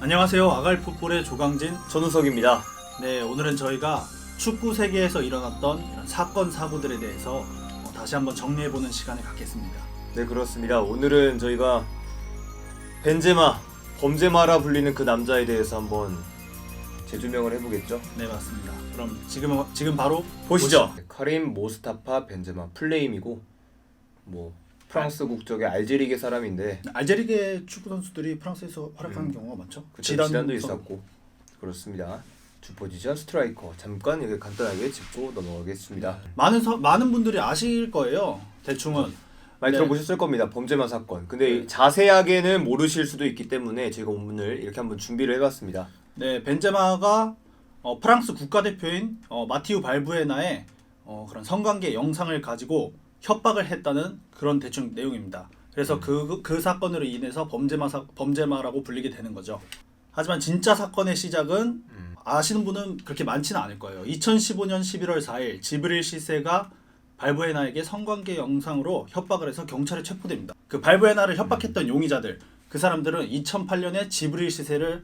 안녕하세요. 아갈풋볼의 조강진 전우석입니다. 네, 오늘은 저희가 축구 세계에서 일어났던 이런 사건 사고들에 대해서 다시 한번 정리해보는 시간을 갖겠습니다. 네, 그렇습니다. 오늘은 저희가 벤제마, 범제마라 불리는 그 남자에 대해서 한번 재조명을 해보겠죠. 네, 맞습니다. 그럼 지금 바로 보시죠. 카림 모스타파 벤제마, 플레임이고 뭐 프랑스 국적의 알제리계 사람인데 알제리계 축구 선수들이 프랑스에서 활약하는 경우가 많죠. 지단도 있었고 그렇습니다. 주 포지션 스트라이커. 잠깐 여기 간단하게 짚고 넘어가겠습니다. 많은 분들이 아실 거예요. 대충은 많이 네. 들어보셨을 겁니다. 범죄마 사건. 근데 자세하게는 모르실 수도 있기 때문에 제가 오늘 이렇게 한번 준비를 해봤습니다. 네, 벤제마가 프랑스 국가대표인 마티우 발부에나의 그런 성관계 영상을 가지고 협박을 했다는 그런 대충 내용입니다. 그래서 그 사건으로 인해서 범죄마라고 불리게 되는 거죠. 하지만 진짜 사건의 시작은 아시는 분은 그렇게 많지는 않을 거예요. 2015년 11월 4일 지브릴 시세가 발부에나에게 성관계 영상으로 협박을 해서 경찰에 체포됩니다. 그 발부에나를 협박했던 용의자들, 그 사람들은 2008년에 지브릴 시세를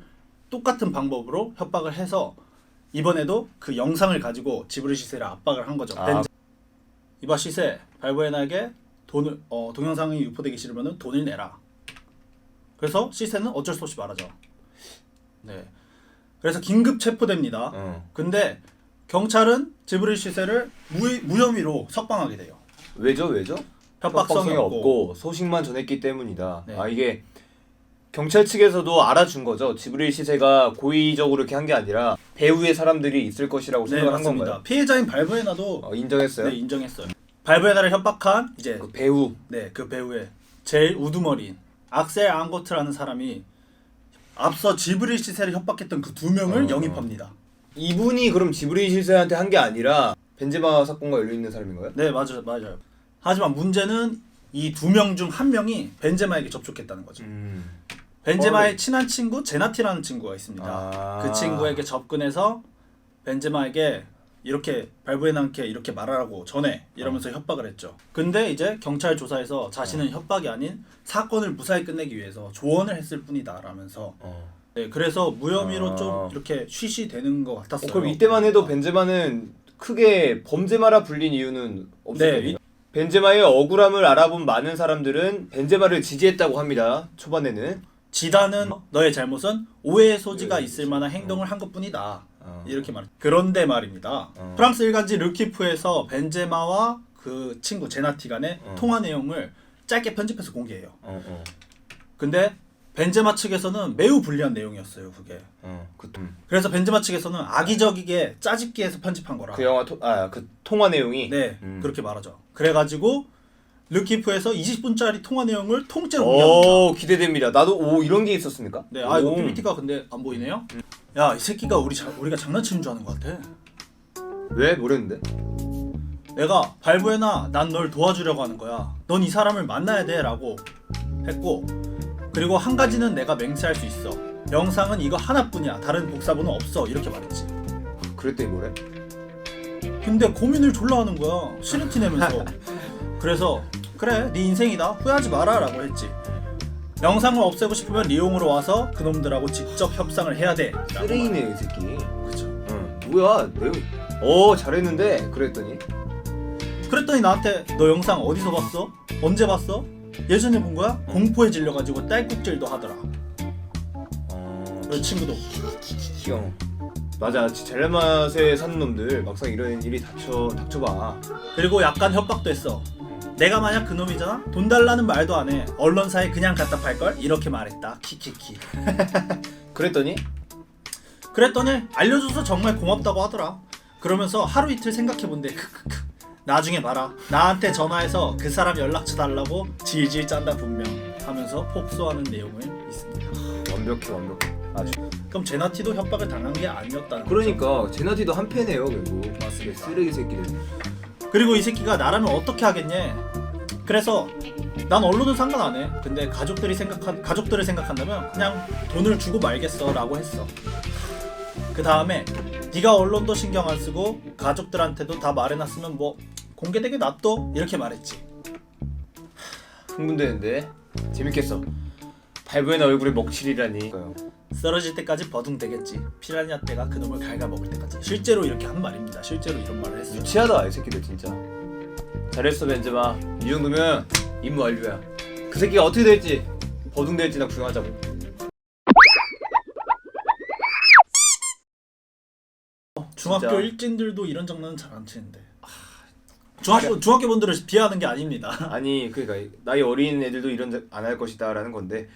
똑같은 방법으로 협박을 해서 이번에도 그 영상을 가지고 지브릴 시세를 압박을 한 거죠. 이봐 시세, 발부에나에게 돈을 동영상이 유포되기 싫으면 돈을 내라. 그래서 시세는 어쩔 수 없이 말하죠. 네. 그래서 긴급 체포됩니다. 근데 경찰은 지브릴 시세를 무혐의로 석방하게 돼요. 왜죠? 협박성이 없고 소식만 전했기 때문이다. 네. 이게 경찰 측에서도 알아준 거죠. 지브릴 시세가 고의적으로 이렇게 한 게 아니라 배후에 사람들이 있을 것이라고 생각을 한 건가요? 피해자인 발부에나도 인정했어요? 네, 인정했어요. 발부에나를 협박한 이제 그 배후. 네, 그 배우의 제일 우두머리인 악셀 앙고트라는 사람이 앞서 지브릴 시세를 협박했던 그 두 명을 영입합니다. 이분이 그럼 지브릴 시세한테 한 게 아니라 벤제마 사건과 연루 있는 사람인가요? 네, 맞아요. 하지만 문제는 이 두 명 중 한 명이 벤제마에게 접촉했다는 거죠. 벤제마의 친한 친구 제나티라는 친구가 있습니다. 그 친구에게 접근해서 벤제마에게 이렇게 발부에나한테 이렇게 말하라고 전해 이러면서 협박을 했죠. 근데 이제 경찰 조사에서 자신은 협박이 아닌 사건을 무사히 끝내기 위해서 조언을 했을 뿐이다 라면서 네, 그래서 무혐의로 좀 이렇게 쉬쉬되는 것 같았어요. 그럼 이때만 해도 벤제마는 크게 범죄마라 불린 이유는 없을 네, 겁니다. 벤제마의 억울함을 알아본 많은 사람들은 벤제마를 지지했다고 합니다. 초반에는. 지단은 너의 잘못은 오해의 소지가 있을 만한 행동을 한 것뿐이다. 이렇게 말. 그런데 말입니다. 프랑스 일간지 르키프에서 벤제마와 그 친구 제나티 간의 통화 내용을 짧게 편집해서 공개해요. 근데 벤제마 측에서는 매우 불리한 내용이었어요, 그게. 그래서 벤제마 측에서는 악의적이게 짜집기 해서 편집한 거라. 그 영화 그 통화 내용이. 네, 그렇게 말하죠. 그래가지고 르키프에서 20분짜리 통화 내용을 통째로 공개합니다. 오, 기대됩니다. 나도 이런 게 있었습니까? 네, 이거 PPT가 근데 안 보이네요. 야, 이 새끼가 우리가 장난치는 줄 아는 것 같아. 왜? 뭐랬는데? 내가 발부에나 난 널 도와주려고 하는 거야. 넌 이 사람을 만나야 돼라고 했고, 그리고 한 가지는 내가 맹세할 수 있어. 영상은 이거 하나뿐이야. 다른 복사본은 없어. 이렇게 말했지. 그랬더니 뭐래? 근데 고민을 졸라 하는 거야. 시르티 내면서. 그래서 그래, 네 인생이다. 후회하지 마라 라고 했지. 영상을 없애고 싶으면 리용으로 와서 그놈들하고 직접 협상을 해야 돼. 쓰레기네 이 새끼. 그쵸. 뭐야 내용. 잘했는데 그랬더니 나한테 너 영상 어디서 봤어? 언제 봤어? 예전에 본 거야? 공포에 질려가지고 딸꾹질도 하더라. 그 친구도 귀여워. 맞아, 잘난 맛에 사는 놈들 막상 이런 일이 닥쳐봐. 그리고 약간 협박도 했어. 내가 만약 그놈이잖아? 돈 달라는 말도 안 해. 언론사에 그냥 갖다 팔걸? 이렇게 말했다. 키키키. 그랬더니 알려줘서 정말 고맙다고 하더라. 그러면서 하루 이틀 생각해본대. 크크크. 나중에 봐라. 나한테 전화해서 그 사람 연락처 달라고 질질 짠다 분명 하면서 폭소하는 내용을 있습니다. 완벽해. 아주. 그럼 제나티도 협박을 당한 게 아니었다는 그러니까 제나티도 한패네요 결국. 맞습니다. 쓰레기 새끼들. 그리고 이 새끼가 나라면 어떻게 하겠냐. 그래서 난 언론은 상관 안 해. 근데 가족들을 생각한다면 그냥 돈을 주고 말겠어 라고 했어. 그 다음에 네가 언론도 신경 안 쓰고 가족들한테도 다 말해놨으면 뭐 공개되게 놔둬 이렇게 말했지. 흥분되는데 재밌겠어. 발부에나 얼굴에 먹칠이라니. 쓰러질 때까지 버둥대겠지. 피라냐 떼가 그놈을 갉아먹을 때까지. 실제로 이렇게 한 말입니다. 실제로 이런 말을 했어요. 유치하다 이 새끼들 진짜. 잘했어 벤제마. 이 정도면 임무 완료야. 그 새끼가 어떻게 될지 버둥될지나 구경하자고. 중학교 진짜. 일진들도 이런 장난은 잘 안 치는데. 중학교 분들을 비하하는 게 아닙니다. 아니 그러니까 나이 어린 애들도 이런 안 할 것이다라는 건데.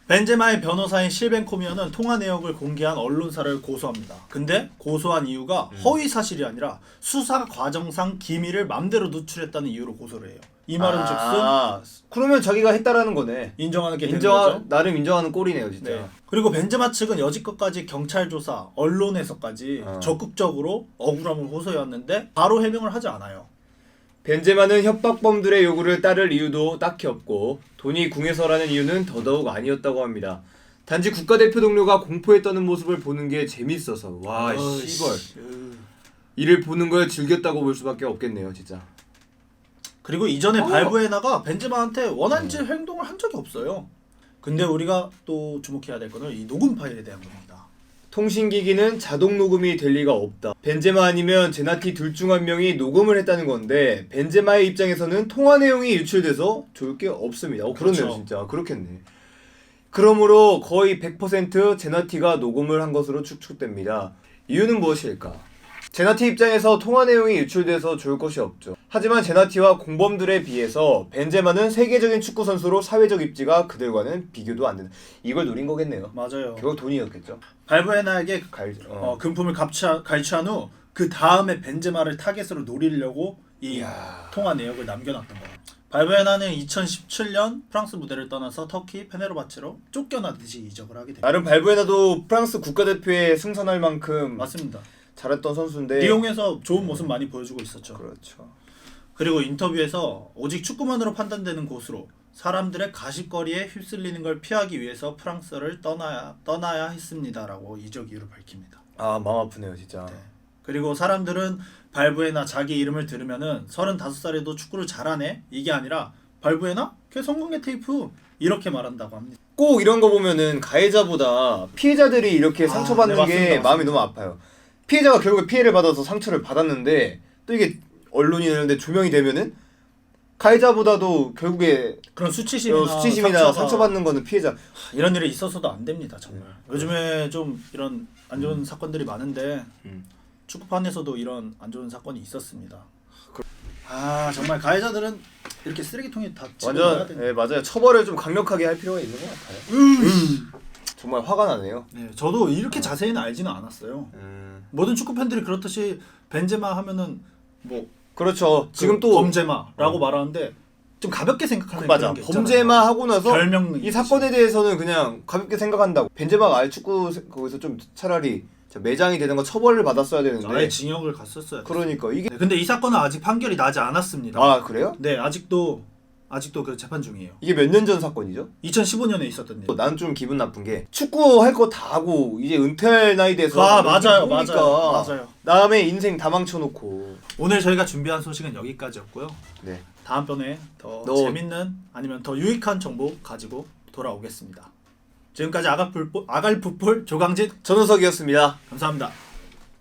벤제마의 변호사인 실벤 코미어는 통화 내역을 공개한 언론사를 고소합니다. 근데 고소한 이유가 허위 사실이 아니라 수사 과정상 기밀을 맘대로 노출했다는 이유로 고소를 해요. 이 말은 즉슨 그러면 자기가 했다라는 거네. 인정하는 게 되는 거죠. 나름 인정하는 꼴이네요 진짜. 네. 그리고 벤제마 측은 여지껏까지 경찰 조사, 언론에서까지 적극적으로 억울함을 호소해왔는데 바로 해명을 하지 않아요. 벤제마는 협박범들의 요구를 따를 이유도 딱히 없고 돈이 궁해서라는 이유는 더더욱 아니었다고 합니다. 단지 국가대표 동료가 공포에 떠는 모습을 보는 게 재밌어서. 와 씨벌. 이를 보는 걸 즐겼다고 볼 수밖에 없겠네요 진짜. 그리고 이전에 발부에나가 벤제마한테 원한지 행동을 한 적이 없어요. 근데 우리가 또 주목해야 될 거는 이 녹음 파일에 대한 겁니다. 통신기기는 자동 녹음이 될 리가 없다. 벤제마 아니면 제나티 둘 중 한 명이 녹음을 했다는 건데 벤제마의 입장에서는 통화 내용이 유출돼서 좋을 게 없습니다. 그렇네요 그렇죠. 진짜. 그렇겠네. 그러므로 거의 100% 제나티가 녹음을 한 것으로 추측됩니다. 이유는 무엇일까? 제나티 입장에서 통화 내용이 유출돼서 좋을 것이 없죠. 하지만 제나티와 공범들에 비해서 벤제마는 세계적인 축구 선수로 사회적 입지가 그들과는 비교도 안 되는. 이걸 노린 거겠네요. 맞아요. 결국 돈이었겠죠. 발부에나에게 금품을 갈취한 후 그 다음에 벤제마를 타겟으로 노리려고 이 통화 내역을 남겨놨던 거예요. 발부에나는 2017년 프랑스 무대를 떠나서 터키 페네르바체로 쫓겨나듯이 이적을 하게 됩니다. 나름 발부에나도 프랑스 국가대표에 승선할 만큼 맞습니다. 잘했던 선수인데 리옹에서 좋은 모습 많이 보여주고 있었죠. 그렇죠. 그리고 인터뷰에서 오직 축구만으로 판단되는 곳으로 사람들의 가십거리에 휩쓸리는 걸 피하기 위해서 프랑스를 떠나야 했습니다라고 이적 이유를 밝힙니다. 아 마음 아프네요 진짜. 네. 그리고 사람들은 발부에나 자기 이름을 들으면은 35살에도 축구를 잘하네 이게 아니라 발부에나? 걔 성공의 테이프 이렇게 말한다고 합니다. 꼭 이런 거 보면은 가해자보다 피해자들이 이렇게 상처받는 네, 게 맞습니다. 마음이 너무 아파요. 피해자가 결국에 피해를 받아서 상처를 받았는데 또 이게 언론이 이런데 조명이 되면은 가해자보다도 결국에 그런 수치심이나 상처받는 거는 피해자. 이런 일이 있어서도 안 됩니다 정말. 요즘에 좀 이런 안 좋은 사건들이 많은데 축구판에서도 이런 안 좋은 사건이 있었습니다. 정말 가해자들은 이렇게 쓰레기통에 다 집어넣어야 완전 되는. 예 맞아요. 처벌을 좀 강력하게 할 필요가 있는 것 같아요. 정말 화가 나네요. 네, 저도 이렇게 자세히는 알지는 않았어요. 모든 축구 팬들이 그렇듯이 벤제마 하면은 뭐 그렇죠. 지금 또 범죄마라고 말하는데 좀 가볍게 생각하는 맞아. 그런 게 있잖아요. 범죄마 하고 나서 별명 이 사건에 대해서는 그냥 가볍게 생각한다고. 벤제마가 아예 축구 거기서 좀 차라리 매장이 되는 거 처벌을 받았어야 되는데. 아예 징역을 갔었어요. 그러니까 이게. 네, 근데 이 사건은 아직 판결이 나지 않았습니다. 아 그래요? 네, 아직도 그 재판 중이에요. 이게 몇 년 전 사건이죠? 2015년에 있었던 일. 난 좀 기분 나쁜 게 축구 할 거 다 하고 이제 은퇴할 나이 돼서. 맞아요. 남의 인생 다 망쳐놓고. 오늘 저희가 준비한 소식은 여기까지였고요. 네. 다음번에 더 재밌는 아니면 더 유익한 정보 가지고 돌아오겠습니다. 지금까지 아갈풋볼 조강진 전우석이었습니다. 감사합니다.